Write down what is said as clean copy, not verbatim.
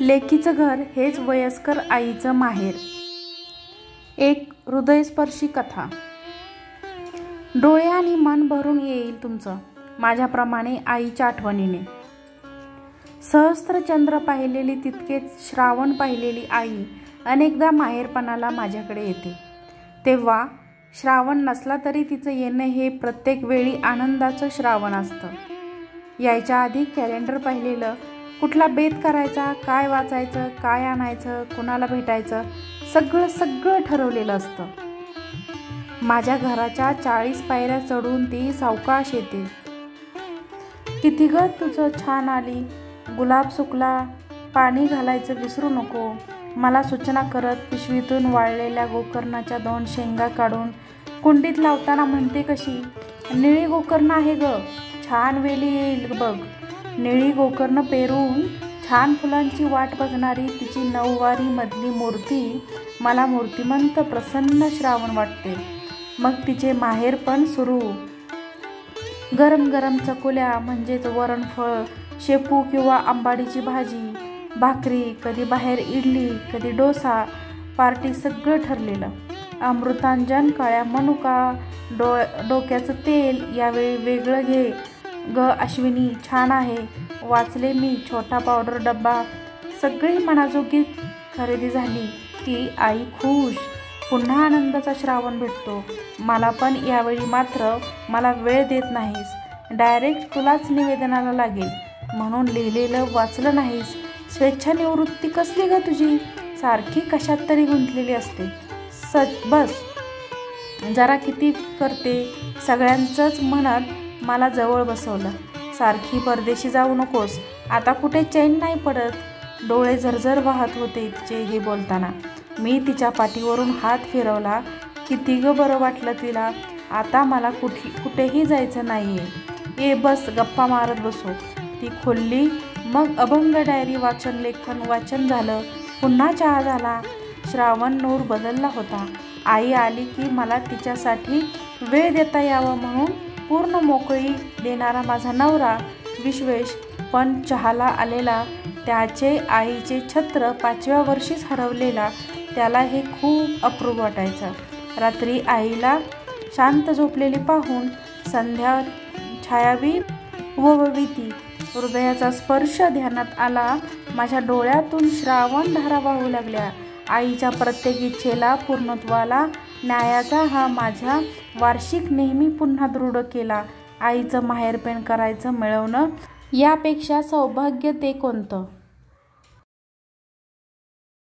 लेकीचं घर हेच वयस्कर आईचं माहेर. एक हृदयस्पर्शी कथा. डोळे आणि मन भरून येईल तुमचं माझ्याप्रमाणे आईच्या आठवणीने. सहस्त्र चंद्र पाहिलेली तितकेच श्रावण पाहिलेली आई अनेकदा माहेरपणाला माझ्याकडे येते. तेव्हा श्रावण नसला तरी तिचं येणं हे प्रत्येक वेळी आनंदाचं श्रावण असतं. यायच्या आधी कॅलेंडर पाहिलेलं, कुठला बेत करायचा, काय वाचायचं, काय आणायचं, कुणाला भेटायचं, सगळं ठरवलेलं असतं. माझ्या घराच्या 40 पायऱ्या चढून ती सावकाश येते. किती ग तुझं छान आली, गुलाब सुकला, पाणी घालायचं विसरू नको, मला सूचना करत पिशवीतून वाळलेल्या गोकर्णाच्या 2 शेंगा काढून कुंडीत लावताना म्हणते कशी, निळी गोकर्ण आहे ग, छान वेली येईल बघ. निळी गोकर्ण पेरून छान फुलांची वाट बघणारी तिची 9 वारी मधली मूर्ती मला मूर्तिमंत प्रसन्न श्रावण वाटते. मग तिचे माहेर पण सुरू. गरम गरम चकोल्या म्हणजेच वरणफळ, शेपू किंवा आंबाडीची भाजी, भाकरी, कधी बाहेर इडली, कधी डोसा, पार्टी सगळं ठरलेलं. अमृतांजन, काळ्या मनुका, डोक्याचं तेल यावेळी वेगळं घे ग अश्विनी, छान आहे, वाचले मी, छोटा पावडर डब्बा. सगळी मनाजोगी खरेदी झाली की आई खुश. पुन्हा आनंदाचा श्रावण भेटतो. मला पण यावेळी मात्र मला वेळ देत नाहीस, डायरेक्ट तुलाच निवेदनाला लागेल म्हणून लिहिलेलं वाचलं नाहीस. स्वेच्छानिवृत्ती कसली ग तुझी, सारखी कशात तरी गुंतलेली असते. बस जरा किती करते, सगळ्यांचंच म्हणत मला जवळ बसवलं. सारखी परदेशी जाऊ नकोस, आता कुठे चैन नाही पडत. डोळे झरझर वाहत होते तिचे हे बोलताना. मी तिच्या पाठीवरून हात फिरवला. किती ग बरं वाटलं तिला. आता मला कुठेही जायचं नाहीये, ये बस गप्पा मारत बसू. ती खोलली. मग अभंग डायरी वाचन झालं. पुन्हा चहा झाला. श्रावण नूर बदलला होता. आई आली की मला तिच्यासाठी वेळ देता यावा म्हणून पूर्ण मोकळी देणारा माझा नवरा विश्वेश पण चहाला आलेला. त्याचे आईचे छत्र 5व्या वर्षीच हरवलेला. त्याला हे खूप अप्रूप वाटायचं. रात्री आईला शांत झोपलेली पाहून संध्या छायावी वविती. हृदयाचा स्पर्श ध्यानात आला. माझ्या डोळ्यातून श्रावण धारा वाहू लागल्या. आईच्या प्रत्येक इच्छेला पूर्णत्वाला न्यायाचा हा माझा वार्षिक नेहमी पुन्हा दृढ केला. आईचं माहेरपण करायचं मिळवणं यापेक्षा सौभाग्य ते कोणतं.